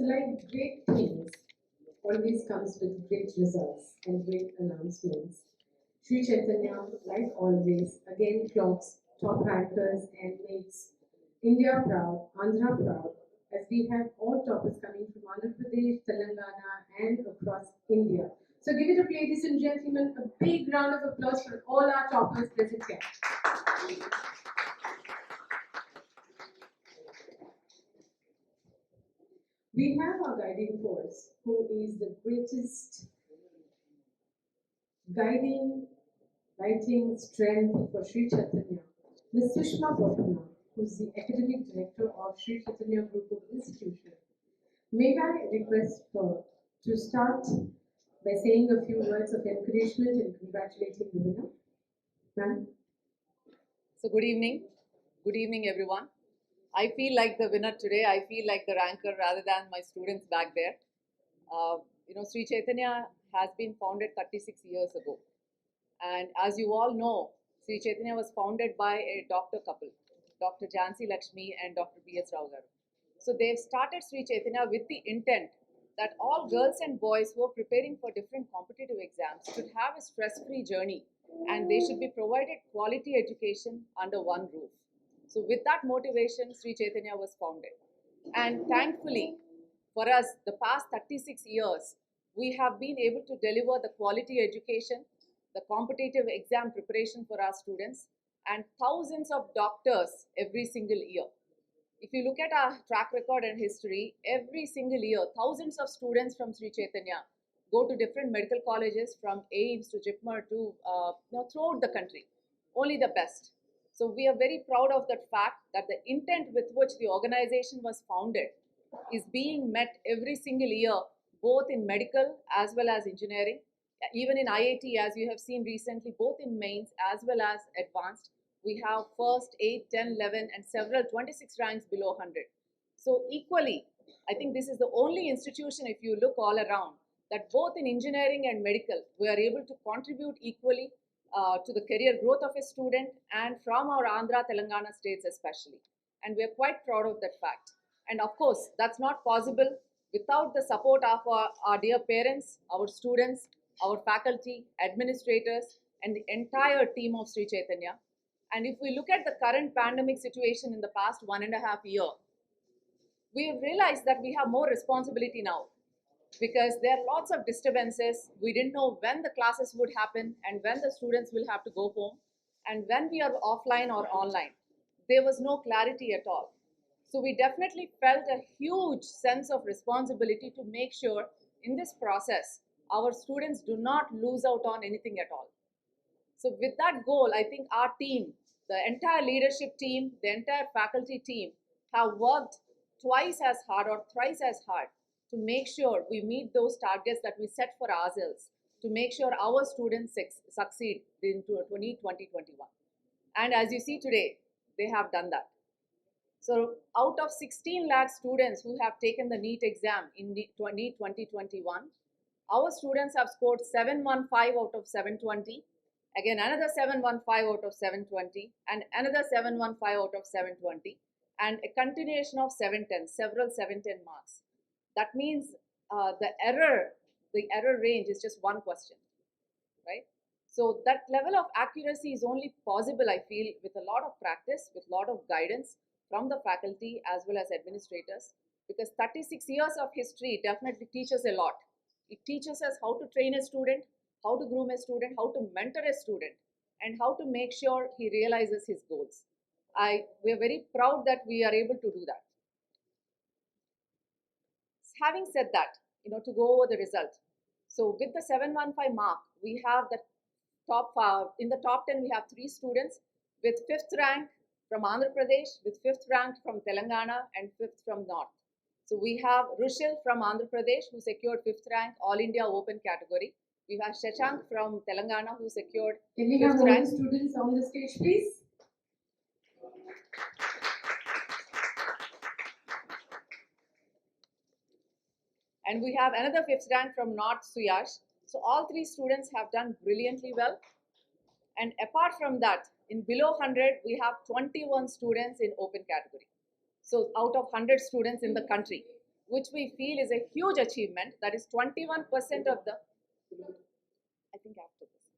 So like great things always comes with great results and great announcements. Sri Chaitanya, like always, again clocks top rankers and makes India proud, Andhra proud, as we have all toppers coming from Andhra Pradesh, Telangana, and across India. So give it up, ladies and gentlemen, a big round of applause for all our toppers present here. We have our guiding force, who is the greatest guiding, lighting strength for Sri Chaitanya, Ms. Sushma Botana, who is the academic director of Sri Chaitanya Group of Institutions. May I request her to start by saying a few words of encouragement and congratulating the winner? Ma'am? So good evening. Good evening, everyone. I feel like the winner today. I feel like the ranker rather than my students back there. Sri Chaitanya has been founded 36 years ago. And as you all know, Sri Chaitanya was founded by a doctor couple, Dr. Jansi Lakshmi and Dr. B.S. Rao garu. So they've started Sri Chaitanya with the intent that all girls and boys who are preparing for different competitive exams should have a stress-free journey and they should be provided quality education under one roof. So with that motivation, Sri Chaitanya was founded. And thankfully, for us, the past 36 years, we have been able to deliver the quality education, the competitive exam preparation for our students, and thousands of doctors every single year. If you look at our track record and history, every single year, thousands of students from Sri Chaitanya go to different medical colleges from AIIMS to JIPMER to throughout the country. Only the best. So we are very proud of that fact that the intent with which the organization was founded is being met every single year, both in medical as well as engineering. Even in IIT, as you have seen recently, both in mains as well as advanced, we have first, 8, 10, 11, and several 26 ranks below 100. So equally, I think this is the only institution, if you look all around, that both in engineering and medical, we are able to contribute equally to the career growth of a student and from our Andhra, Telangana states especially. And we are quite proud of that fact. And of course, that's not possible without the support of our dear parents, our students, our faculty, administrators, and the entire team of Sri Chaitanya. And if we look at the current pandemic situation in the past 1.5 years, we have realized that we have more responsibility now because there are lots of disturbances. We didn't know when the classes would happen and when the students will have to go home and when we are offline or online. There was no clarity at all. So we definitely felt a huge sense of responsibility to make sure in this process, our students do not lose out on anything at all. So with that goal, I think our team, the entire leadership team, the entire faculty team have worked twice as hard or thrice as hard to make sure we meet those targets that we set for ourselves, to make sure our students succeed into 2021. And as you see today, they have done that. So out of 16 lakh students who have taken the NEET exam in NEET 2021, our students have scored 715 out of 720, again another 715 out of 720, and another 715 out of 720, and a continuation of 710, several 710 marks. That means the error range is just one question, right? So that level of accuracy is only possible, I feel, with a lot of practice, with a lot of guidance from the faculty as well as administrators, because 36 years of history definitely teaches a lot. It teaches us how to train a student, how to groom a student, how to mentor a student, and how to make sure he realizes his goals. We are very proud that we are able to do that. Having said that, to go over the result. So with the 715 mark, we have the in the top 10, we have 3 students with 5th rank from Andhra Pradesh, with 5th rank from Telangana, and 5th from North. So we have Rushil from Andhra Pradesh, who secured 5th rank All India Open category. We have Shashank from Telangana, who secured 5th rank. Can we have all the students on the stage, please? And we have another 5th rank from North, Suyash. So all 3 students have done brilliantly well. And apart from that, in below 100, we have 21 students in open category. So out of 100 students in the country. which we feel is a huge achievement. That is 21% of the, I think after this.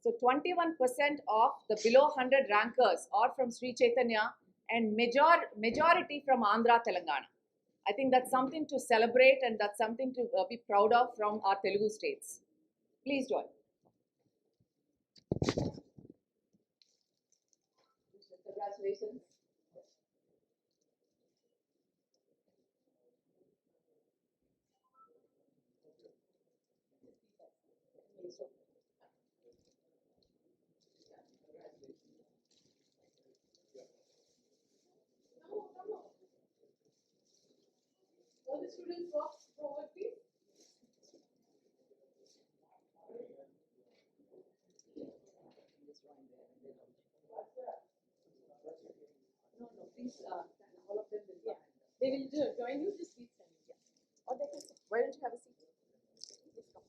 So 21% of the below 100 rankers are from Sri Chaitanya and majority from Andhra, Telangana. I think that's something to celebrate and that's something to be proud of from our Telugu states. Please join. Congratulations. All the students walk forward, please. No, please, all of them will be. They will join you, just please stand. Yeah. Or they can, why don't you have a seat? Please come.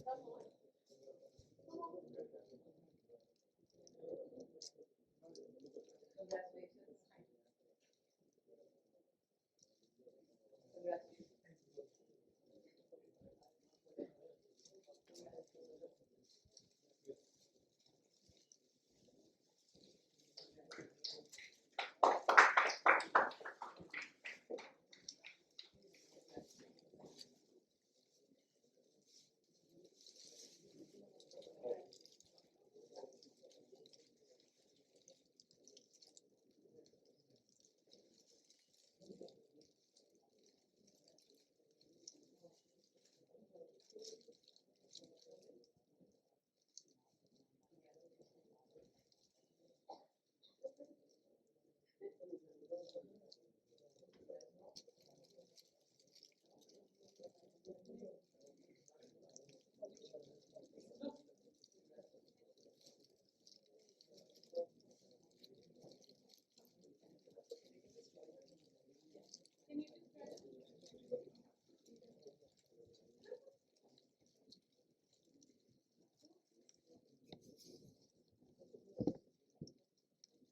Come on. Come on. Congratulations. Congratulations.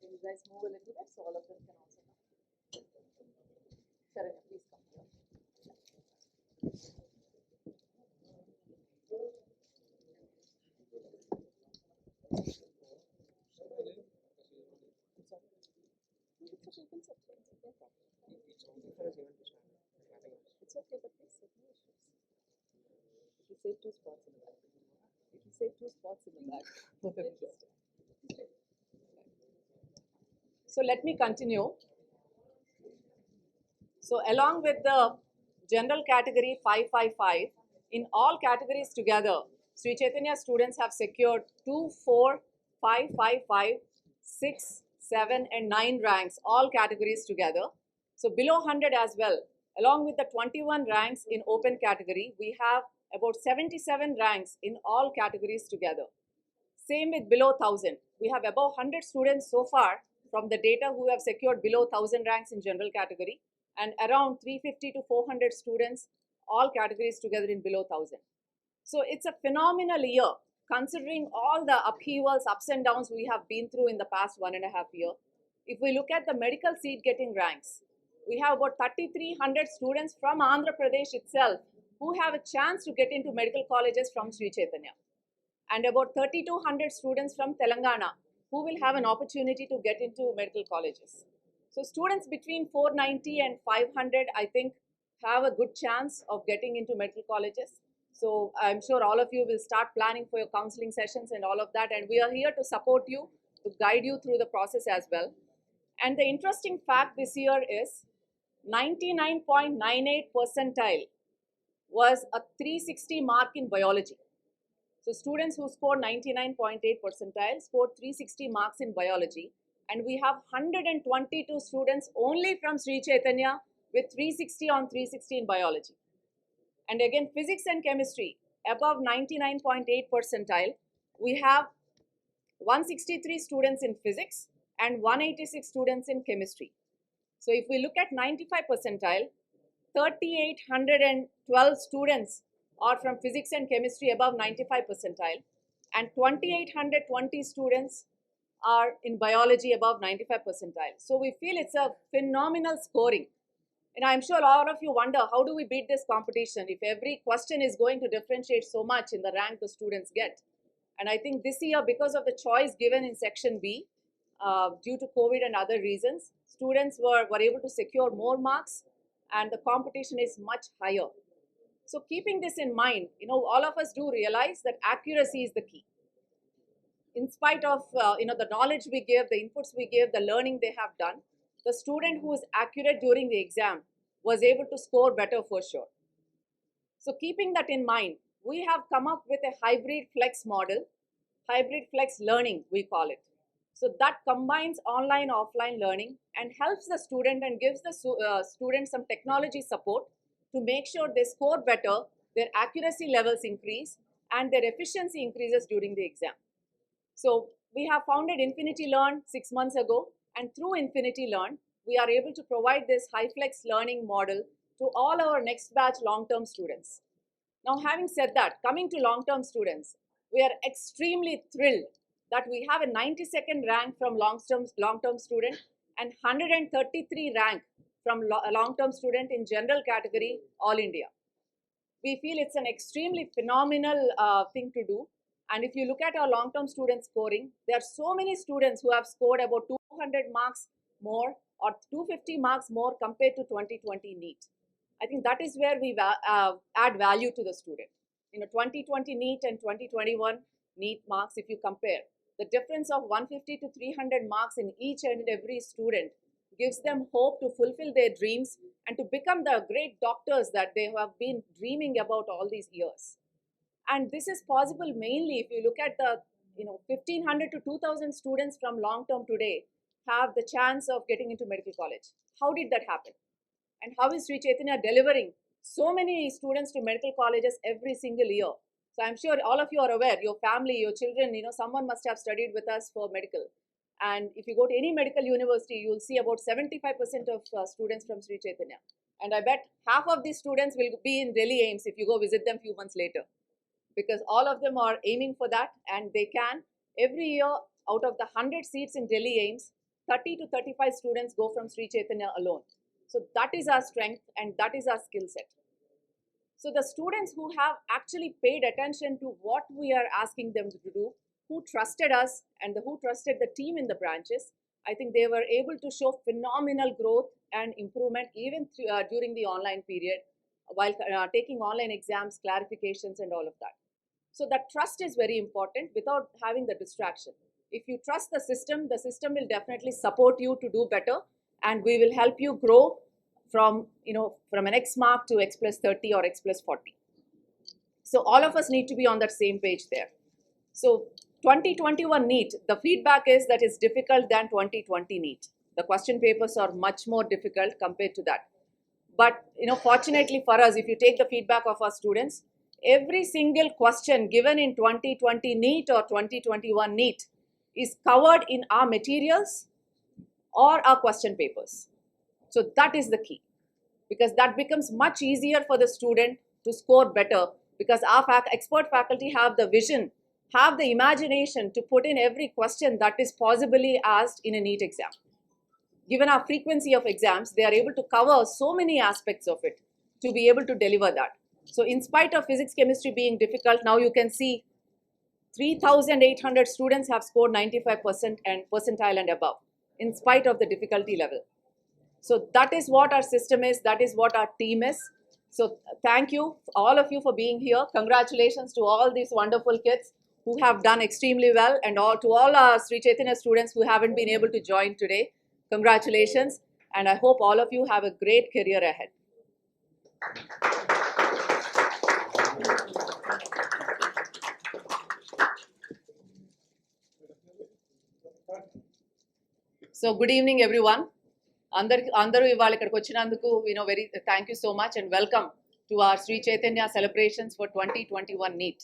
Can you guys move a little bit so all of them can also come? Sharanya, please come here. It's okay, it's okay. It's okay, but please sit, no issues. It will save 2 spots in the back. It will save 2 spots in the back. So let me continue. So along with the general category 555, in all categories together, Sri Chaitanya students have secured 2, 4, 5, 5, 5, 6, 7 and 9 ranks, all categories together. So below 100 as well. Along with the 21 ranks in open category, we have about 77 ranks in all categories together. Same with below 1000. We have above 100 students so far from the data who have secured below 1000 ranks in general category and around 350 to 400 students, all categories together in below 1000. So it's a phenomenal year considering all the upheavals, ups and downs we have been through in the past 1.5 years. If we look at the medical seat getting ranks, we have about 3,300 students from Andhra Pradesh itself who have a chance to get into medical colleges from Sri Chaitanya, and about 3,200 students from Telangana who will have an opportunity to get into medical colleges. So students between 490 and 500, I think, have a good chance of getting into medical colleges. So I'm sure all of you will start planning for your counseling sessions and all of that, and we are here to support you, to guide you through the process as well. And the interesting fact this year is 99.98 percentile was a 360 mark in biology. So students who scored 99.8 percentile scored 360 marks in biology, and we have 122 students only from Sri Chaitanya with 360 on 360 in biology. And again, physics and chemistry above 99.8 percentile, we have 163 students in physics and 186 students in chemistry. So if we look at 95 percentile, 3,812 students are from physics and chemistry above 95 percentile, and 2,820 students are in biology above 95 percentile. So we feel it's a phenomenal scoring. And I'm sure all of you wonder, how do we beat this competition if every question is going to differentiate so much in the rank the students get? And I think this year, because of the choice given in section B, due to COVID and other reasons, students were able to secure more marks and the competition is much higher. So keeping this in mind, all of us do realize that accuracy is the key. In spite of the knowledge we give, the inputs we give, the learning they have done, the student who is accurate during the exam was able to score better for sure. So keeping that in mind, we have come up with a hybrid flex model, hybrid flex learning we call it. So that combines online, offline learning and helps the student and gives the student some technology support to make sure they score better, their accuracy levels increase, and their efficiency increases during the exam. So we have founded Infinity Learn 6 months ago, and through Infinity Learn, we are able to provide this high-flex learning model to all our next batch long-term students. Now, having said that, coming to long-term students, we are extremely thrilled that we have a 92nd rank from long-term student and 133 rank from long-term student in general category, all India. We feel it's an extremely phenomenal thing to do. And if you look at our long-term student scoring, there are so many students who have scored about 200 marks more or 250 marks more compared to 2020 NEET. I think that is where we add value to the student. 2020 NEET and 2021 NEET marks, if you compare, the difference of 150 to 300 marks in each and every student gives them hope to fulfill their dreams and to become the great doctors that they have been dreaming about all these years. And this is possible mainly if you look at the 1,500 to 2,000 students from long term today have the chance of getting into medical college. How did that happen? And how is Sri Chaitanya delivering so many students to medical colleges every single year? So I'm sure all of you are aware, your family, your children, someone must have studied with us for medical. And if you go to any medical university, you will see about 75% of students from Sri Chaitanya. And I bet half of these students will be in Delhi AIIMS if you go visit them a few months later. Because all of them are aiming for that, and they can. Every year, out of the 100 seats in Delhi AIIMS, 30 to 35 students go from Sri Chaitanya alone. So that is our strength and that is our skill set. So the students who have actually paid attention to what we are asking them to do, who trusted us and who trusted the team in the branches, I think they were able to show phenomenal growth and improvement even during the online period while taking online exams, clarifications and all of that. So that trust is very important without having the distraction. If you trust the system will definitely support you to do better, and we will help you grow from an X mark to X plus 30 or X plus 40. So all of us need to be on that same page there. So 2021 NEET, the feedback is that it's difficult than 2020 NEET. The question papers are much more difficult compared to that. But fortunately for us, if you take the feedback of our students, every single question given in 2020 NEET or 2021 NEET is covered in our materials or our question papers. So that is the key, because that becomes much easier for the student to score better, because our expert faculty have the vision, have the imagination to put in every question that is possibly asked in a NEET exam. Given our frequency of exams, they are able to cover so many aspects of it to be able to deliver that. So in spite of physics, chemistry being difficult, now you can see 3,800 students have scored 95% and percentile and above, in spite of the difficulty level. So that is what our system is, that is what our team is. So thank you, all of you, for being here. Congratulations to all these wonderful kids who have done extremely well, and to all our Sri Chaitanya students who haven't been able to join today. Congratulations, and I hope all of you have a great career ahead. So good evening everyone. Andaru ivalu ikkadiki vachinanduku very thank you so much and welcome to our Sri Chaitanya celebrations for 2021 NEET.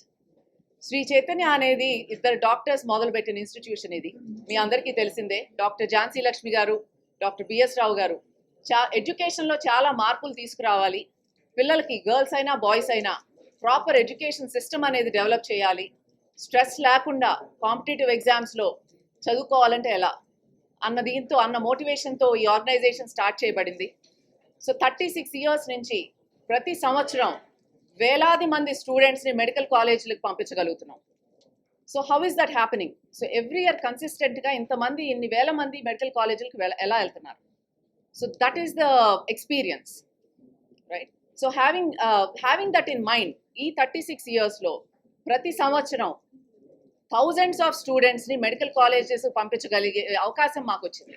Sri Chaitanya అనేది ఇద్దరు doctors మొదలుపెట్టిన institution. ఇది మీ అందరికీ తెలిసిందే. Doctor Jhansi Lakshmi గారు, doctor BS రావు గారు ఎడ్యుకేషన్లో చాలా మార్పులు తీసుకురావాలి. పిల్లలకి గర్ల్స్ అయినా బాయ్స్ అయినా ప్రాపర్ ఎడ్యుకేషన్ సిస్టమ్ అనేది డెవలప్ చేయాలి. స్ట్రెస్ లేకుండా కాంపిటేటివ్ ఎగ్జామ్స్లో చదువుకోవాలంటే ఎలా అన్న మోటివేషన్తో ఈ ఆర్గనైజేషన్ స్టార్ట్ చేయబడింది. సో 36 ఇయర్స్ నుంచి ప్రతి సంవత్సరం వేలాది మంది స్టూడెంట్స్ని మెడికల్ కాలేజీలకు పంపించగలుగుతున్నాం. So how is that happening? So every year కన్సిస్టెంట్గా ఇన్ని వేల మంది మెడికల్ కాలేజీలకు ఎలా వెళ్తున్నారు? So that is the experience, right? So having that in mind, ఈ 36 ఇయర్స్లో ప్రతి సంవత్సరం థౌజండ్స్ ఆఫ్ స్టూడెంట్స్ని మెడికల్ కాలేజెస్ పంపించగలిగే అవకాశం మాకు వచ్చింది.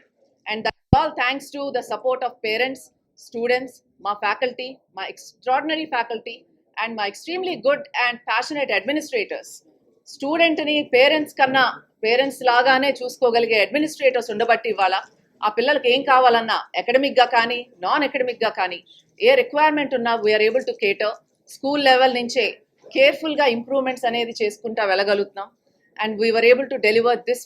And that all thanks to the support of parents, students, మా ఫ్యాకల్టీ, మా ఎక్స్ట్రాడినరీ ఫ్యాకల్టీ అండ్ మా extremely good and passionate administrators. స్టూడెంట్ని పేరెంట్స్ లాగానే చూసుకోగలిగే అడ్మినిస్ట్రేటర్స్ ఉండబట్టి ఇవాళ ఆ పిల్లలకి ఏం కావాలన్నా అకాడమిక్గా కానీ నాన్ అకాడమిక్గా కానీ ఏ రిక్వైర్మెంట్ ఉన్నా we're able to cater. School level నుంచే కేర్ఫుల్గా ఇంప్రూవ్మెంట్స్ అనేది చేసుకుంటా వెళ్ళగలుగుతున్నాం. And we're able to deliver this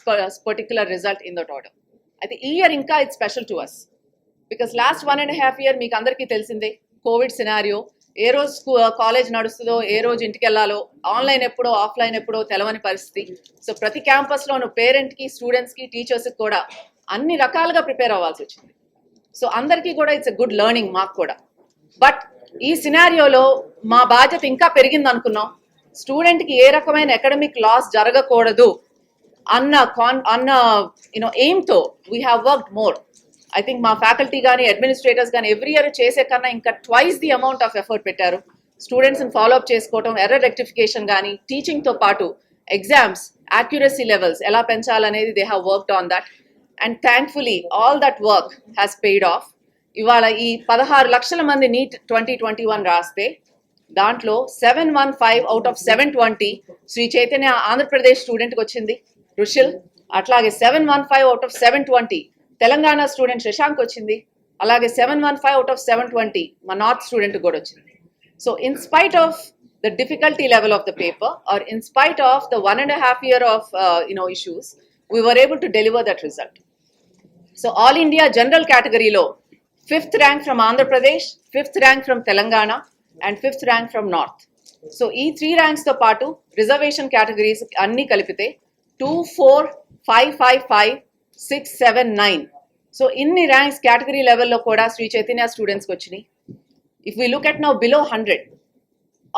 particular result in that order. అయితే ఈ ఇయర్ ఇంకా it's special to us because last 1.5 year మీకు అందరికీ తెలిసిందే, కోవిడ్ సినారియో. ఏ రోజు కాలేజ్ నడుస్తుందో, ఏ రోజు ఇంటికి వెళ్ళాలో, ఆన్లైన్ ఎప్పుడో ఆఫ్లైన్ ఎప్పుడో తెలవని పరిస్థితి. సో ప్రతి క్యాంపస్లోనూ పేరెంట్కి, స్టూడెంట్స్కి, టీచర్స్కి కూడా అన్ని రకాలుగా ప్రిపేర్ అవ్వాల్సి వచ్చింది. సో అందరికీ కూడా ఇట్స్ ఎ గుడ్ లెర్నింగ్, మాకు కూడా. బట్ ఈ సినారియోలో మా బాధ్యత ఇంకా పెరిగింది అనుకున్నాం. స్టూడెంట్కి ఏ రకమైన అకాడమిక్ లాస్ జరగకూడదు అన్న ఎయిమ్తో we have worked more. I think మా ఫ్యాకల్టీ కానీ అడ్మినిస్ట్రేటర్స్ కానీ ఎవ్రీ ఇయర్ చేసే కన్నా ఇంకా twice the amount of effort పెట్టారు. స్టూడెంట్స్ని ఫాలోఅప్ చేసుకోవటం, ఎర్రర్ రెక్టిఫికేషన్ కానీ, టీచింగ్తో పాటు ఎగ్జామ్స్ యాక్యురసీ లెవెల్స్ ఎలా పెంచాలనేది they have worked on that. And thankfully all that work has paid off. ఇవాళ ఈ 16 లక్షల మంది నీట్ 2021 రాస్తే దాంట్లో 715 out of 720 శ్రీ చైతన్య ఆంధ్రప్రదేశ్ స్టూడెంట్కి వచ్చింది, రుషిల్. అట్లాగే 715 out of 720 Telangana student Shashank వచ్చింది. అలాగే 715 out of 720 మా నార్త్ స్టూడెంట్ కూడా వచ్చింది. So in spite of the difficulty level of the paper or in spite of the 1.5 year of issues, we were able to deliver that result. So all India general category-లో 5th rank from Andhra Pradesh, 5th rank from Telangana and 5th rank from North. So ఈ 3 ranks తో పాటు reservation categories అన్ని కలిపితే 2, 4, 5, 5, 5, 6, 7, 9. So ఇన్ని ranks category లెవెల్లో కూడా శ్రీ చైతన్య స్టూడెంట్స్కి వచ్చినాయి. If we look at now below 100,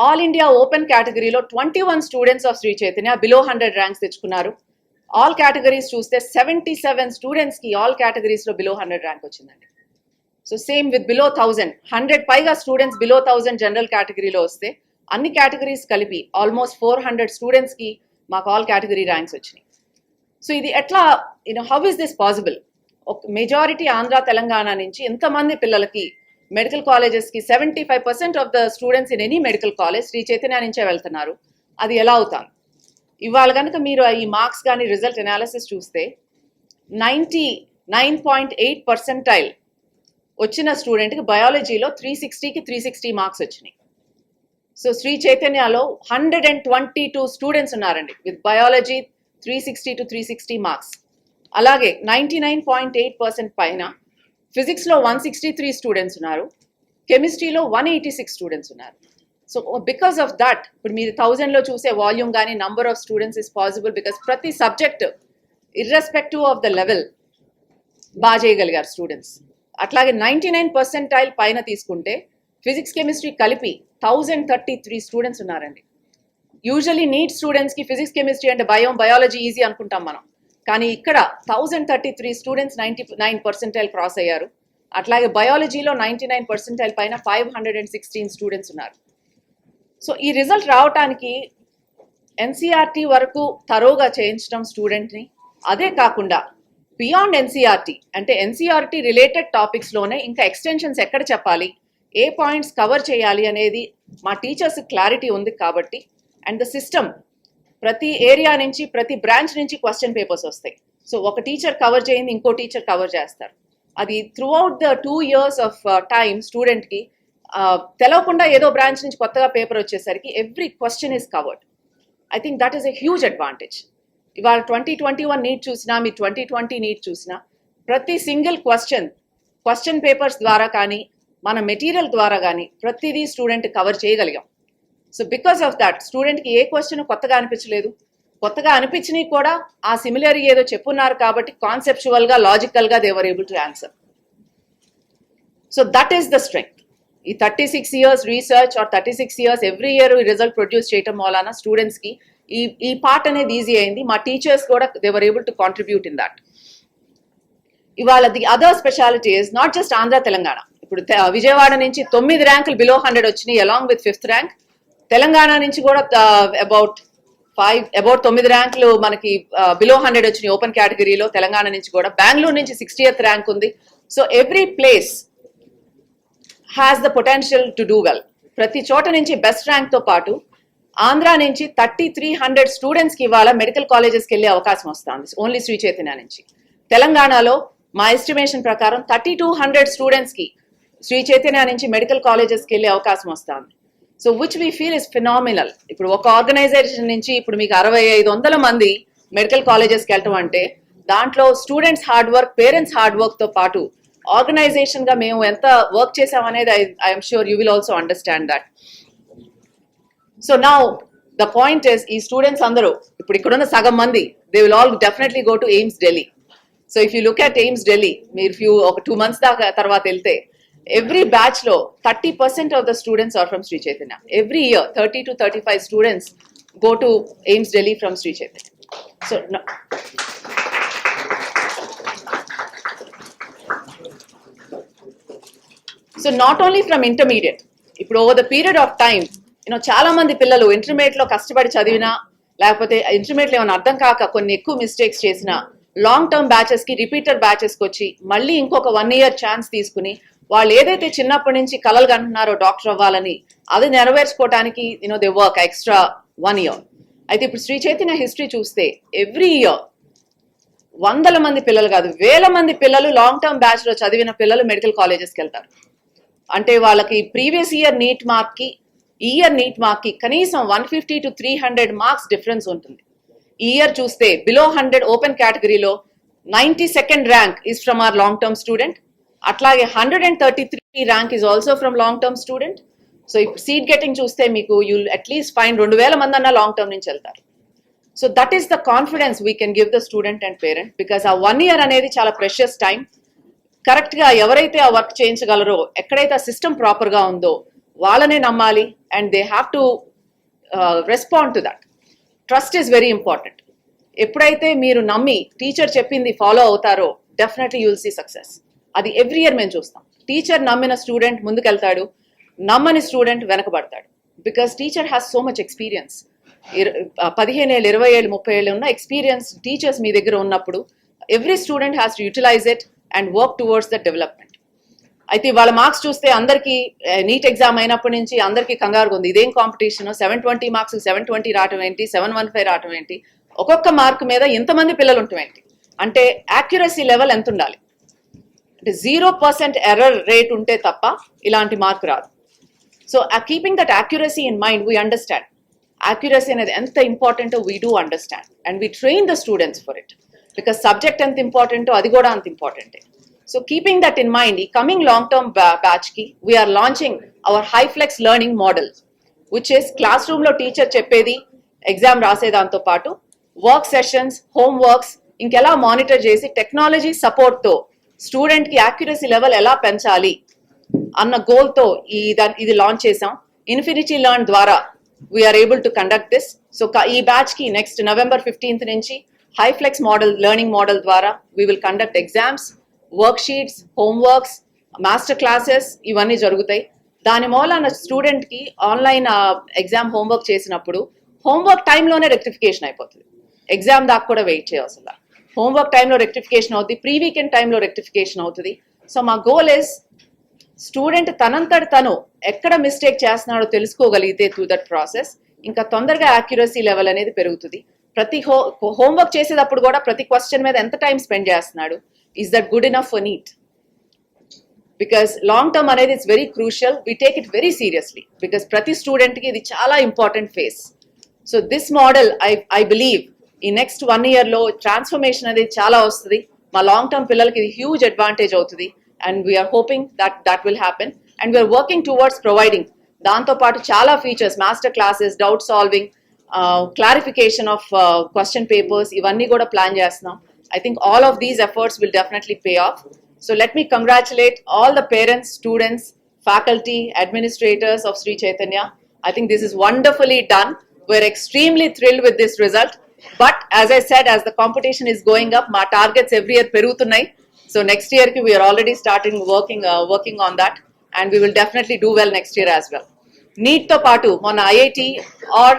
all India open కేటగిరీలో 21 students of Shri Chaitanya below 100 ranks తెచ్చుకున్నారు. ఆల్ కేటగిరీస్ చూస్తే 77 స్టూడెంట్స్కి ఆల్ కేటగిరీస్లో బిలో 100 ర్యాంక్ వచ్చిందండి. సో సేమ్ విత్ బిలో 1000, 100 పైగా స్టూడెంట్స్ బిలో 1000 జనరల్ కేటగిరీలో వస్తే అన్ని కేటగిరీస్ కలిపి ఆల్మోస్ట్ 400 స్టూడెంట్స్కి మాకు ఆల్ కేటగిరీ ర్యాంక్స్ వచ్చినాయి. సో ఇది ఎట్లా, హౌ ఇస్ దిస్ పాసిబుల్? ఒక మెజారిటీ ఆంధ్ర తెలంగాణ నుంచి ఎంతమంది పిల్లలకి మెడికల్ కాలేజెస్కి 75% of the students in any medical college Sri Chaitanya నుంచే వెళ్తున్నారు. అది ఎలా అవుతాను? ఇవాళ కనుక మీరు ఈ మార్క్స్ కానీ రిజల్ట్ అనాలిసిస్ చూస్తే 99.8% వచ్చిన స్టూడెంట్కి బయాలజీలో 360కి 360 మార్క్స్ వచ్చినాయి. సో శ్రీ చైతన్యలో 122 స్టూడెంట్స్ ఉన్నారండి విత్ బయాలజీ 360 to 360 మార్క్స్. అలాగే 99.8% పైన ఫిజిక్స్లో 163 స్టూడెంట్స్ ఉన్నారు, కెమిస్ట్రీలో 186 స్టూడెంట్స్ ఉన్నారు. సో బికాస్ ఆఫ్ దట్ ఇప్పుడు మీరు 1000లో చూసే వాల్యూమ్ కానీ number of students is possible because ప్రతి subject irrespective of the level బాగా చేయగలిగారు స్టూడెంట్స్. అట్లాగే 99% పైన తీసుకుంటే ఫిజిక్స్ కెమిస్ట్రీ కలిపి 1033 స్టూడెంట్స్ ఉన్నారండి. యూజువలీ నీట్ స్టూడెంట్స్కి ఫిజిక్స్ కెమిస్ట్రీ అంటే బయాలజీ ఈజీ అనుకుంటాం మనం, కానీ ఇక్కడ 1033 స్టూడెంట్స్ 99% క్రాస్ అయ్యారు. అట్లాగే బయాలజీలో 99% పైన 516 స్టూడెంట్స్ ఉన్నారు. సో ఈ రిజల్ట్ రావటానికి ఎన్సీఆర్టీ వరకు తరోగా చేయించడం స్టూడెంట్ని, అదే కాకుండా బియాండ్ ఎన్సీఆర్టీ అంటే ఎన్సీఆర్టీ రిలేటెడ్ టాపిక్స్లోనే ఇంకా ఎక్స్టెన్షన్స్ ఎక్కడ చెప్పాలి, ఏ పాయింట్స్ కవర్ చేయాలి అనేది మా టీచర్స్ క్లారిటీ ఉంది కాబట్టి. అండ్ ద సిస్టమ్ ప్రతి ఏరియా నుంచి ప్రతి బ్రాంచ్ నుంచి క్వశ్చన్ పేపర్స్ వస్తాయి. సో ఒక టీచర్ కవర్ చేయింది ఇంకో టీచర్ కవర్ చేస్తారు. అది throughout the 2 years of time స్టూడెంట్కి తెలవకుండా ఏదో బ్రాంచ్ నుంచి కొత్తగా పేపర్ వచ్చేసరికి every question is covered. I think that is a huge advantage. ఇవాళ 2021 నీట్ చూసినా, మీ 2020 నీట్ చూసినా ప్రతి సింగిల్ క్వశ్చన్ పేపర్స్ ద్వారా కానీ మన మెటీరియల్ ద్వారా కానీ ప్రతిదీ స్టూడెంట్ కవర్ చేయగలిగాం. సో బికాస్ ఆఫ్ దట్ స్టూడెంట్కి ఏ క్వశ్చన్ కొత్తగా అనిపించలేదు. కొత్తగా అనిపించినవి కూడా ఆ సిమిలర్ ఏదో చెప్పున్నారు కాబట్టి కాన్సెప్చువల్గా లాజికల్గా they were able to answer. So that is the strength. ఈ 36 years రీసెర్చ్ ఆర్ 36 years ఎవ్రీ ఇయర్ ఈ రిజల్ట్ ప్రొడ్యూస్ చేయటం వలన స్టూడెంట్స్కి ఈ పార్ట్ అనేది ఈజీ అయింది. మా టీచర్స్ కూడా they were able to contribute in that. ఇవాళ the other speciality is not just Andhra Telangana. ఇప్పుడు విజయవాడ నుంచి 9 ర్యాంకులు బిలో 100 వచ్చినాయి along with 5th rank. Telangana నుంచి కూడా అబౌట్ 9 ర్యాంకులు మనకి బిలో 100 వచ్చినాయి ఓపెన్ కేటగిరీలో తెలంగాణ నుంచి కూడా. బెంగళూరు నుంచి 60th ర్యాంక్ ఉంది. So every place has the potential to do well. ప్రతి చోట నుంచి బెస్ట్ ర్యాంక్తో పాటు ఆంధ్ర నుంచి 3300 స్టూడెంట్స్కి ఇవాళ మెడికల్ కాలేజెస్కి వెళ్ళే అవకాశం వస్తుంది ఓన్లీ శ్రీ చైతన్య నుంచి. తెలంగాణలో మా ఎస్టిమేషన్ ప్రకారం 3200 స్టూడెంట్స్కి శ్రీ చైతన్య నుంచి మెడికల్ కాలేజెస్కి వెళ్ళే అవకాశం వస్తుంది. So which we feel is phenomenal. ఇప్పుడు ఒక ఆర్గనైజేషన్ నుంచి ఇప్పుడు మీకు 6500 మంది మెడికల్ కాలేజెస్కి వెళ్ళటం అంటే దాంట్లో students hard work, parents hard వర్క్తో పాటు ఆర్గనైజేషన్గా మేము ఎంత వర్క్ చేసామనేది I'm sure you will also understand that. So now the point is ఈ స్టూడెంట్స్ అందరూ ఇప్పుడు ఇక్కడున్న సగం మంది they will all definitely go to AIIMS Delhi. So if you look at AIIMS Delhi మీరు ఒక 2 months దాకా తర్వాత వెళ్తే every batch lo 30% of the students are from Sri Chaitanya. Every year 30 to 35 students go to AIIMS Delhi from Sri Chaitanya. So not only from intermediate, ఇప్పుడు over the period of time చాలా మంది పిల్లలు intermediate లో కష్టపడి చదివినా లేకపోతే intermediate లో ఏమైనా అర్థం కాక కొన్ని ఎక్కువ మిస్టేక్స్ చేసినా లాంగ్ టర్మ్ బ్యాచెస్ కి రిపీటర్ బ్యాచెస్ కి వచ్చి మళ్ళీ ఇంకొక 1 year ఛాన్స్ తీసుకుని వాళ్ళు ఏదైతే చిన్నప్పటి నుంచి కలలు కంటున్నారో డాక్టర్ అవ్వాలని అది నెరవేర్చుకోవడానికి దే వర్క్ ఎక్స్ట్రా 1 year. అయితే ఇప్పుడు శ్రీ చైతన్య హిస్టరీ చూస్తే ఎవ్రీ ఇయర్ 100 మంది పిల్లలు కాదు 1000 మంది పిల్లలు లాంగ్ టర్మ్ బ్యాచ్ లో చదివిన పిల్లలు మెడికల్ కాలేజెస్కి వెళ్తారు. అంటే వాళ్ళకి ప్రీవియస్ ఇయర్ నీట్ మార్క్ కి ఈ ఇయర్ నీట్ మార్క్ కి కనీసం 150 to 300 మార్క్స్ డిఫరెన్స్ ఉంటుంది. ఈ ఇయర్ చూస్తే బిలో 100 ఓపెన్ కేటగిరీలో 92nd rank is from our long term student. అట్లాగే 133 rank is also from long term student. So seat getting చూస్తే మీకు యూల్ అట్లీస్ట్ ఫైన్ 2000 మంది అన్న లాంగ్ టర్మ్ నుంచి వెళ్తారు. So that is the confidence we can give the student and parent because ఆ 1 year అనేది చాలా ప్రెషియస్ టైం. కరెక్ట్గా ఎవరైతే ఆ వర్క్ చేయించగలరో ఎక్కడైతే ఆ సిస్టమ్ ప్రాపర్గా ఉందో వాళ్ళనే నమ్మాలి and they have to respond to that. Trust is very important. ఎప్పుడైతే మీరు నమ్మి టీచర్ చెప్పింది ఫాలో అవుతారో డెఫినెట్లీ యూల్ సీ సక్సెస్. అది ఎవ్రీ ఇయర్ మేము చూస్తాం. టీచర్ నమ్మిన స్టూడెంట్ ముందుకెళ్తాడు, నమ్మని స్టూడెంట్ వెనకబడతాడు. Because teacher has so much experience. 15 ఏళ్ళు 20 ఏళ్ళు 30 ఏళ్ళు ఉన్న ఎక్స్పీరియన్స్ టీచర్స్ మీ దగ్గర ఉన్నప్పుడు every student has to utilize it and work towards the development. అయితే వాళ్ళ మార్క్స్ చూస్తే అందరికీ నీట్ ఎగ్జామ్ అయినప్పటి నుంచి అందరికీ కంగారుగా ఉంది. ఇదేం కాంపిటీషన్, 720 మార్క్స్ 720 రావటం ఏంటి, 715 రావటం ఏంటి, ఒక్కొక్క మార్క్ మీద ఎంతమంది పిల్లలు ఉండటం ఏంటి, అంటే యాక్యురసీ లెవెల్ ఎంత ఉండాలి. అంటే 0% ఎర్రర్ రేట్ ఉంటే తప్ప ఇలాంటి మార్క్ రాదు. So keeping that accuracy in mind we understand accuracy అనేది ఎంత ఇంపార్టెంటో we do understand and we train the students for it because subject ఎంత ఇంపార్టెంటో అది కూడా అంత ఇంపార్టెంటే. So keeping that in mind ఈ కమింగ్ లాంగ్ టర్మ్ బ్యాచ్ కి we're launching our hyflex learning model which is classroom లో teacher చెప్పేది ఎగ్జామ్ రాసేదాంతో పాటు వర్క్ సెషన్స్, హోమ్ వర్క్స్ ఇంకెలా మానిటర్ చేసి టెక్నాలజీ సపోర్ట్ తో స్టూడెంట్ కి యాక్యురసీ లెవెల్ ఎలా పెంచాలి అన్న గోల్ తో ఇది లాంచ్ చేసాం. ఇన్ఫినిటీ లెర్న్ ద్వారా we are able to conduct this. So ఈ బ్యాచ్ కి నెక్స్ట్ November 15th నుంచి హైఫ్లెక్స్ మోడల్ లెర్నింగ్ మోడల్ ద్వారా we will conduct exams, work sheets, homeworks, master classes ఇవన్నీ జరుగుతాయి. దాని మూలన స్టూడెంట్ కి ఆన్లైన్ ఎగ్జామ్ హోంవర్క్ చేసినప్పుడు హోంవర్క్ టైంలోనే రెక్టిఫికేషన్ అయిపోతుంది. ఎగ్జామ్ దాకా కూడా వెయిట్ చేయాల్సిందా. హోంవర్క్ టైంలో రెక్టిఫికేషన్ అవుతుంది, ప్రీ వీకెండ్ టైంలో రెక్టిఫికేషన్ అవుతుంది. సో మా గోల్ ఇస్ స్టూడెంట్ తనంతట తను ఎక్కడ మిస్టేక్ చేస్తున్నాడో తెలుసుకోగలిగితే త్రూ దట్ ప్రాసెస్ ఇంకా తొందరగా యాక్యురసీ లెవెల్ అనేది పెరుగుతుంది. ప్రతి హోంవర్క్ చేసేటప్పుడు కూడా ప్రతి క్వశ్చన్ మీద ఎంత టైం స్పెండ్ చేస్తున్నాడు, is that good enough for NEET, because long term అనేది it's very crucial. We take it very seriously because ప్రతి స్టూడెంట్కి ఇది చాలా important phase. So this model I believe ఈ నెక్స్ట్ 1 year లో ట్రాన్స్ఫర్మేషన్ అనేది చాలా వస్తుంది. మా లాంగ్ టర్మ్ పిల్లలకి ఇది హ్యూజ్ అడ్వాంటేజ్ అవుతుంది and we're hoping that will happen and we're working towards providing దాంతో పాటు చాలా features, master classes, doubt solving, clarification of question papers, ivanni kuda plan chestunam. I think all of these efforts will definitely pay off. So let me congratulate all the parents, students, faculty, administrators of Sri Chaitanya. I think this is wonderfully done. We're extremely thrilled with this result. But as I said, as the competition is going up, my targets every year perugutunnai. So next year we are already starting working on that, and we will definitely do well next year as well. నీట్తో పాటు మొన్న IIT or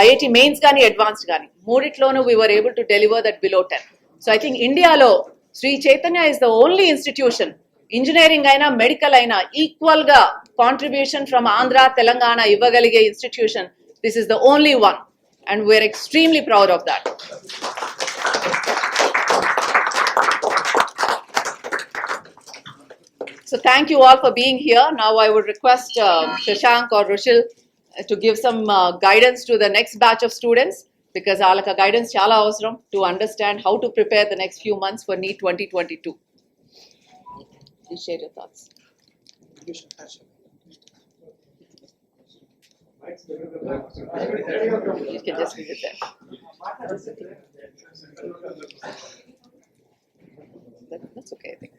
IIT mains కానీ advanced కానీ మూడిట్లోనూ we're able to deliver that below 10. So I think ఇండియాలో Sri Chaitanya is the only institution, engineering అయినా medical అయినా ఈక్వల్గా కాంట్రిబ్యూషన్ ఫ్రమ్ ఆంధ్ర తెలంగాణ ఇవ్వగలిగే ఇన్స్టిట్యూషన్. This is the only one, and we're extremely proud of that. So thank you all for being here. Now I would request Shashank or Rushil to give some guidance to the next batch of students, because alaka guidance chala avasaram to understand how to prepare the next few months for NEET 2022. Please share your thoughts. You can just leave it there. That's okay, I think.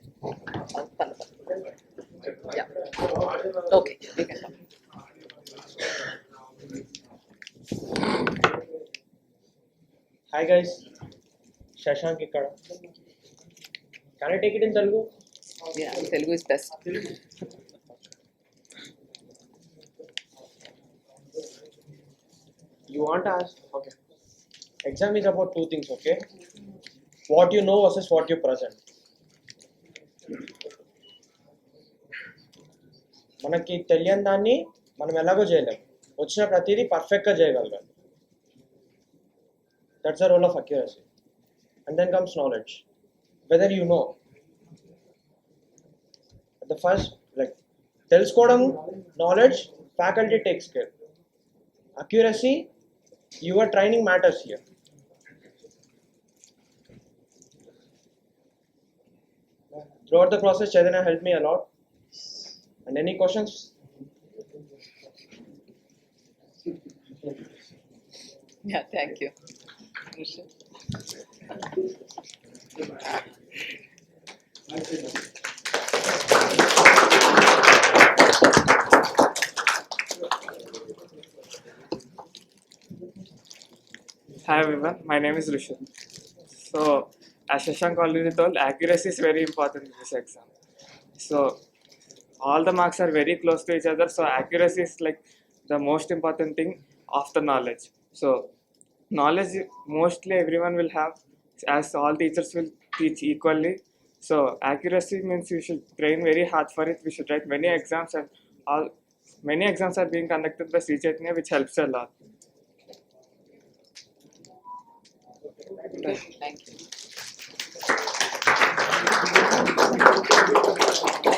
Yeah. Okay, we can come. Hi guys, Shashank ikkada. Can I take it in Telugu? Yeah, Telugu is best. You want to ask? Okay. Exam is about two things, okay? What you know versus what you present. మనకి తెలియని దాన్ని మనం ఎలాగో చేయలేం, వచ్చిన ప్రతిదీ పర్ఫెక్ట్గా చేయగలగాలి. That's the role of accuracy. And then comes knowledge. Whether you know the first, like తెలుసుకోవడం knowledge faculty takes care. Accuracy, your training matters here. Throughout the process, Chaitanya helped me a lot. And any questions? Yeah, thank you. Hi everyone, my name is Rushil. So, as Shashank already told, accuracy is very important in this exam. So, all the marks are very close to each other, so accuracy is like the most important thing of the knowledge. So, knowledge mostly everyone will have, as all teachers will teach equally. So, accuracy means you should train very hard for it. We should write many exams, and many exams are being conducted by Sri Chaitanya, which helps a lot. Thank you.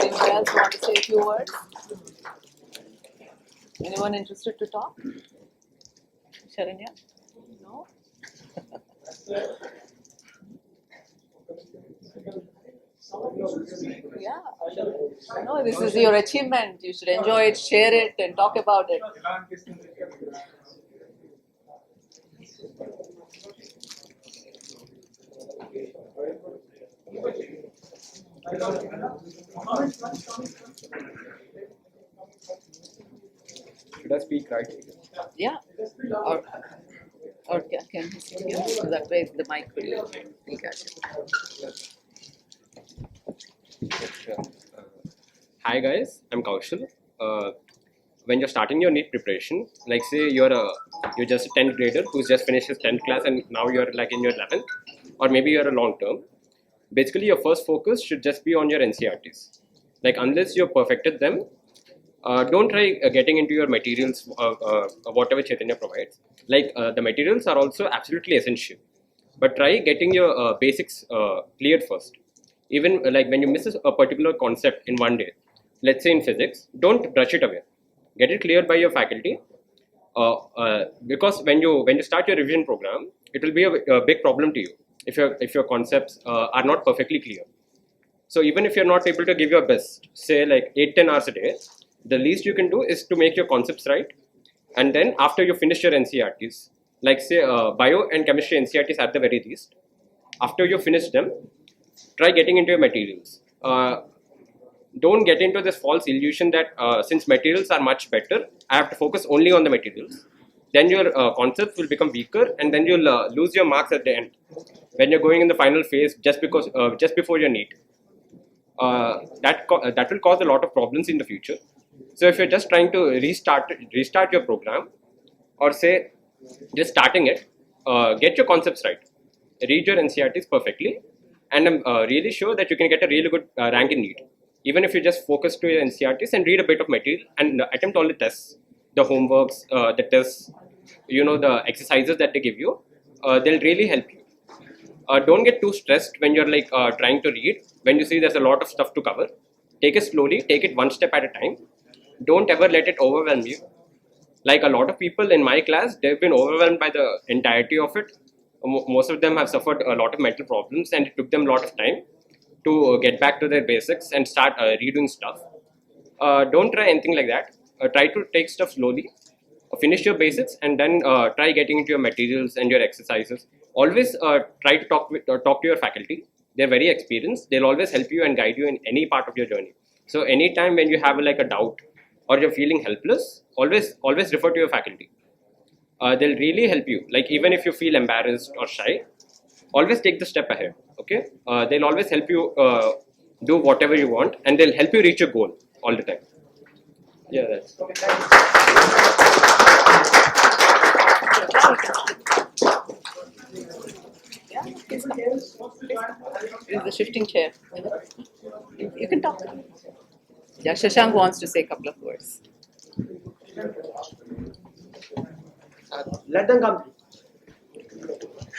Anyone else want to say a few words? Anyone interested to talk? Sharanya? No? Yeah. No, this is your achievement. You should enjoy it, share it, and talk about it. Should I speak right? Yeah. Or can he sit here? So that way the mic will catch it. Sure. Hi guys, I'm Kaushal. When you're starting your NEET preparation, like say you're just a 10th grader who's just finished his 10th class and now you're like in your 11th, or maybe you're a long term. Basically, your first focus should just be on your NCRTs. Like unless you've perfected them, don't try getting into your materials, whatever Chaitanya provides. Like the materials are also absolutely essential, but try getting your basics cleared first. Even like when you miss a particular concept in one day, let's say in physics, don't brush it away. Get it cleared by your faculty, because when you start your revision program, it will be a big problem to you if your concepts are not perfectly clear. So even if you're not able to give your best, say like 8-10 hours a day, the least you can do is to make your concepts right and then after you finish your NCRTs, like say bio and chemistry NCRTs at the very least, after you finish them, try getting into your materials. Don't get into this false illusion that since materials are much better, I have to focus only on the materials. Then your concepts will become weaker, and then you'll lose your marks at the end when you're going in the final phase just before your NEET. That will cause a lot of problems in the future. So if you're just trying to restart your program, or say just starting it, get your concepts right, read your NCRTs perfectly, and I'm really sure that you can get a really good rank in NEET. Even if you just focus to your NCRTs and read a bit of material and attempt all the tests, the homeworks, the tests, the exercises that they give you, they'll really help you. Don't get too stressed when you're like trying to read. When you see there's a lot of stuff to cover, take it slowly, take it one step at a time. Don't ever let it overwhelm you. Like a lot of people in my class, they've been overwhelmed by the entirety of it. Most of them have suffered a lot of mental problems, and it took them a lot of time to get back to their basics and start redoing stuff. Don't try anything like that. Try to take stuff slowly, finish your basics, and then try getting into your materials and your exercises. Always try to talk to your faculty. They're very experienced. They'll always help you and guide you in any part of your journey. So anytime when you have like a doubt or you're feeling helpless, always refer to your faculty. They'll really help you. Like even if you feel embarrassed or shy, always take the step ahead. Okay, they'll always help you do whatever you want, and they'll help you reach your goal all the time. Yeah, that's. Okay, thanks. Yeah, please come. This is the shifting chair. You can talk. Yeah, Shashank wants to say a couple of words. Let them come.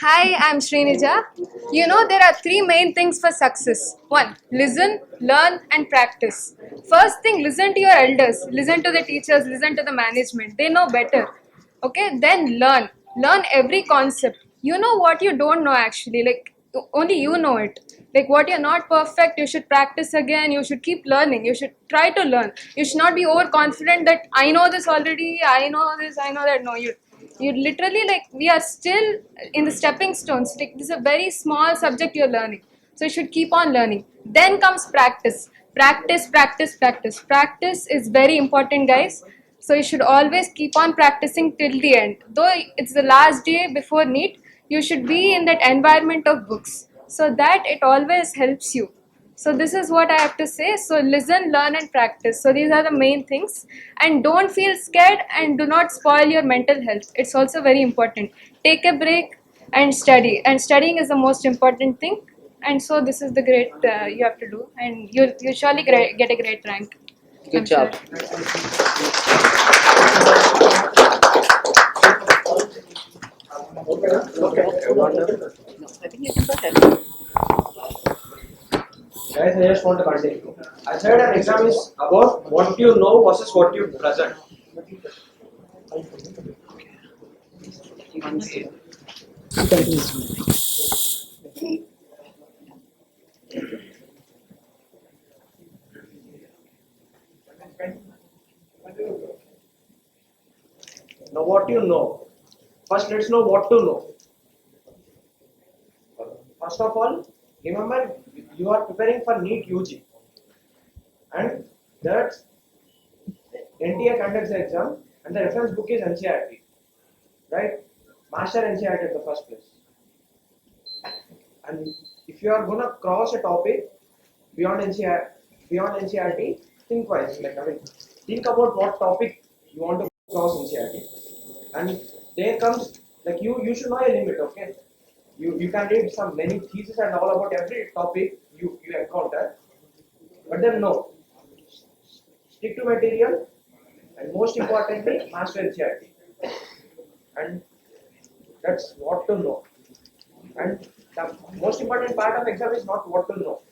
Hi, I'm Srinija. You know, there are three main things for success. One, listen, learn, and practice. First thing, listen to your elders, listen to the teachers, listen to the management. They know better. Okay, then learn. Learn every concept. You know what you don't know actually, like only you know it. Like what you're not perfect, you should practice again. You should keep learning. You should try to learn. You should not be overconfident that I know this already, I know this, I know that. No, you literally, like, we are still in the stepping stones. Like this is a very small subject you're learning, so you should keep on learning. Then comes practice. Practice is very important, guys. So you should always keep on practicing till the end. Though it's the last day before NEET, you should be in that environment of books, so that it always helps you. So this is what I have to say. So listen, learn, and practice. So these are the main things. And don't feel scared, and do not spoil your mental health. It's also very important. Take a break and study. And studying is the most important thing. And so this is the great you have to do. And you surely get a great rank. Good I'm job. sure. Okay. No, I think you can go ahead. Guys, I just want to continue. I said an exam is about what you know versus what you present. Now, what you know. First, let's know what to know. First of all, remember you are preparing for NEET UG, and that NTA conducts the exam, and the reference book is NCRT, right? Master NCRT at the first place. And if you are gonna cross a topic beyond NCRT, think twice. Think about what topic you want to cross NCRT, and there comes you should know a limit, okay? You can read some many theses and all about every topic you encounter, but then no, stick to material, and most importantly, master NCRT, and that's what to know. And the most important part of exam is not what to know.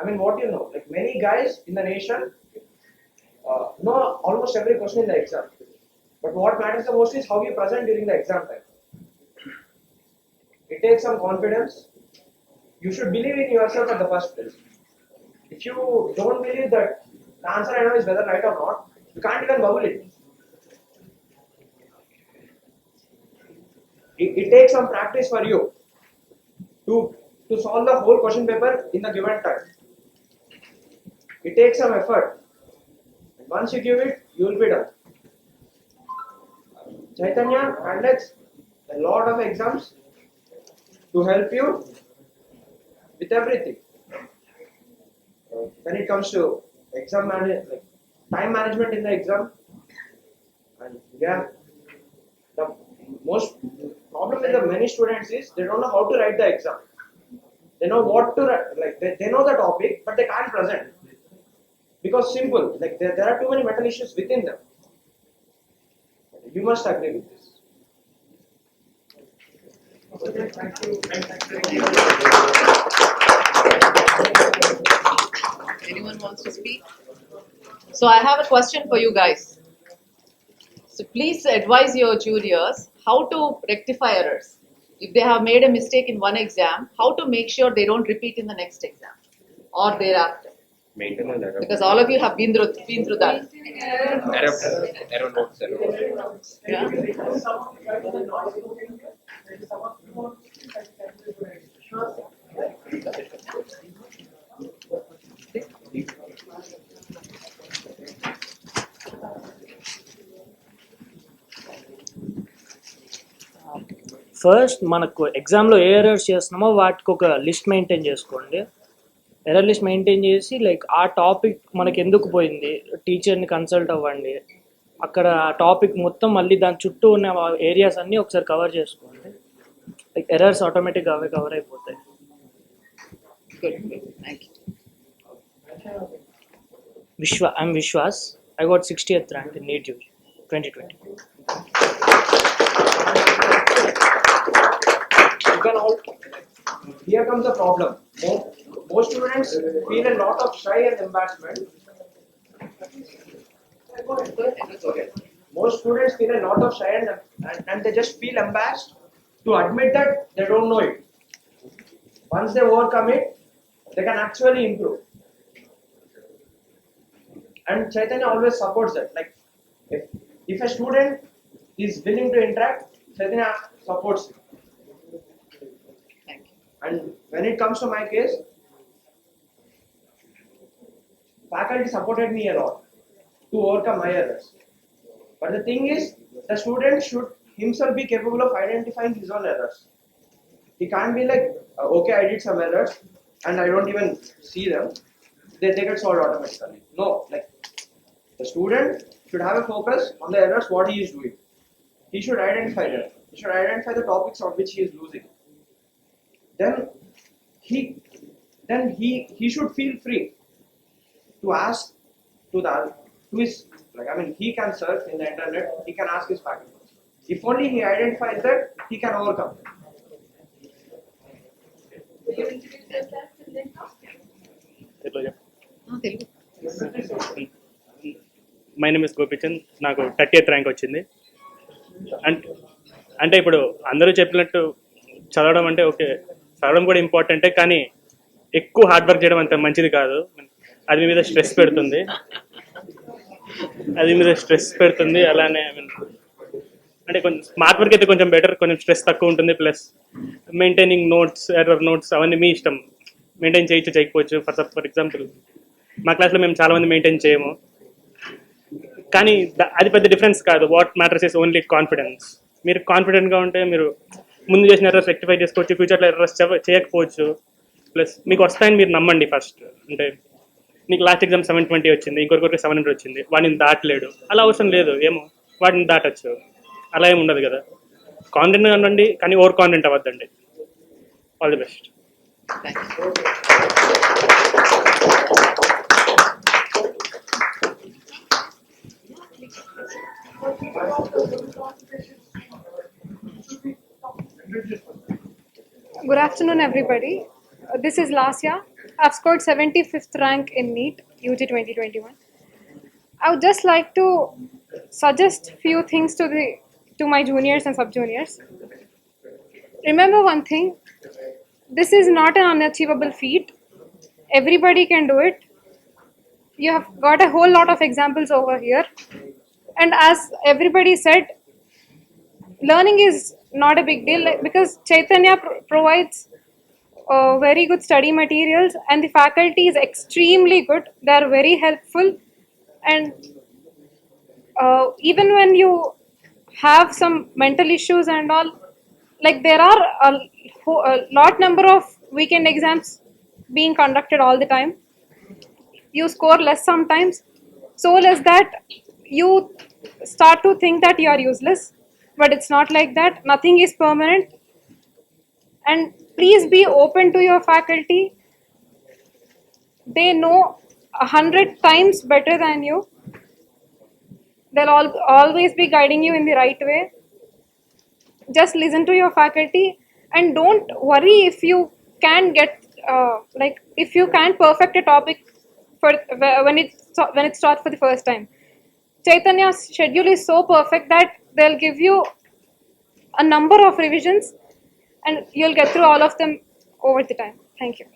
I mean, what you know. Like many guys in the nation know almost every question in the exam, but what matters the most is how you present during the exam time. It takes some confidence. You should believe in yourself at the first place. If you don't believe that the answer I know is whether right or not, you can't even bubble it. it takes some practice for you to solve the whole question paper in the given time. It takes some effort. Once you give it, you will be done. Chaitanya conducts a lot of exams to help you with everything. When it comes to exam like time management in the exam, and yeah, the most problem with the many students is they don't know how to write the exam. They know what to write, like they know the topic, but they can't present because simple, like there are too many mental issues within them. You must agree with this. Anyone wants to speak? So I have a question for you guys. So please advise your juniors how to rectify errors. If they have made a mistake in one exam, how to make sure they don't repeat in the next exam or thereafter. Maintain an error. Because all of you have been through that. Error notes. Yeah? First మనకు ఎగ్జామ్లో ఏ errors చేస్తున్నామో వాటికి ఒక list maintain చేసుకోండి. Error list maintain చేసి like ఆ topic మనకి ఎందుకు పోయింది టీచర్ని కన్సల్ట్ అవ్వండి. అక్కడ ఆ టాపిక్ మొత్తం మళ్ళీ దాని చుట్టూ ఉన్న ఏరియాస్ అన్నీ ఒకసారి కవర్ చేసుకోండి. లైక్ ఎర్రర్స్ ఆటోమేటిక్గా అవే కవర్ అయిపోతాయి. Good. Thank you. I'm Vishwas. I got 60th rank in NEET UG 2020. You can all. Here comes the problem. Most students feel a lot of shy and embarrassment. Most students feel a lot of shy and they just feel embarrassed to admit that they don't know it. Once they overcome it, they can actually improve. And Chaitanya always supports that. Like, if a student is willing to interact, Chaitanya supports it. Thank you. And when it comes to my case, faculty supported me a lot to overcome my errors. But the thing is, the student should himself be capable of identifying his own errors. He can't be like, okay, I did some errors and I don't even see them. They get solved automatically. No, like the student should have a focus on the errors what he is doing. He should identify them. He should identify the topics on which he is losing. Then he should feel free to ask to his, like, I mean, he can search in the internet, he can ask his faculty. If only he identifies that, he can overcome it. Telugu. My name is Gopichand. నాకు 30th rank వచ్చింది. అంటే ఇప్పుడు అందరూ చెప్పినట్టు చదవడం అంటే okay, చదవడం కూడా ఇంపార్టెంటే, కానీ ఎక్కువ హార్డ్ వర్క్ చేయడం అంత మంచిది కాదు. అది మీద స్ట్రెస్ పెడుతుంది. అలానే అంటే కొంచెం స్మార్ట్ వర్క్ అయితే కొంచెం బెటర్, కొంచెం స్ట్రెస్ తక్కువ ఉంటుంది. Plus maintaining notes, error notes అవన్నీ మీ ఇష్టం. మెయింటైన్ చేయొచ్చు, చేయకపోవచ్చు. ఫర్ ఎగ్జాంపుల్ మా క్లాస్లో మేము చాలామంది మెయింటైన్ చేయము, కానీ అది పెద్ద డిఫరెన్స్ కాదు. What matters is only confidence. మీరు కాన్ఫిడెంట్గా ఉంటే మీరు ముందు చేసిన ఎర్రర్స్ రెక్టిఫై చేసుకోవచ్చు, ఫ్యూచర్లో ఎర్రర్స్ చేయకపోవచ్చు. ప్లస్ మీకు వస్తాయని మీరు నమ్మండి ఫస్ట్. అంటే నీకు లాస్ట్ ఎగ్జామ్ 720 వచ్చింది, ఇంకొకరికి 700 వచ్చింది, వాడిని దాటలేడు, అలా అవసరం లేదు. ఏమో వాడిని దాటచ్చు, అలా ఏమి ఉండదు కదా. కాన్ఫిడెంట్గా ఉండండి, కానీ ఓవర్ కాన్ఫిడెంట్ అవ్వద్దండి. All the best. Thank you. Good afternoon, everybody. This is Lasya. I've scored 75th rank in NEET UG 2021. I would just like to suggest few things to my juniors and sub-juniors. Remember one thing, this is not an unachievable feat. Everybody can do it. You have got a whole lot of examples over here. And as everybody said, learning is not a big deal, like, because Chaitanya provides very good study materials, and the faculty is extremely good. They are very helpful, and even when you have some mental issues and all, like there are a lot number of weekend exams being conducted all the time. You score less sometimes, so less that you start to think that you are useless, but it's not like that. Nothing is permanent, and please be open to your faculty. They know 100 times better than you. They'll always be guiding you in the right way. Just listen to your faculty, and don't worry if you can get like if you can't perfect a topic for when it's taught for the first time. Chaitanya's schedule is so perfect that they'll give you a number of revisions, and you'll get through all of them over the time. Thank you.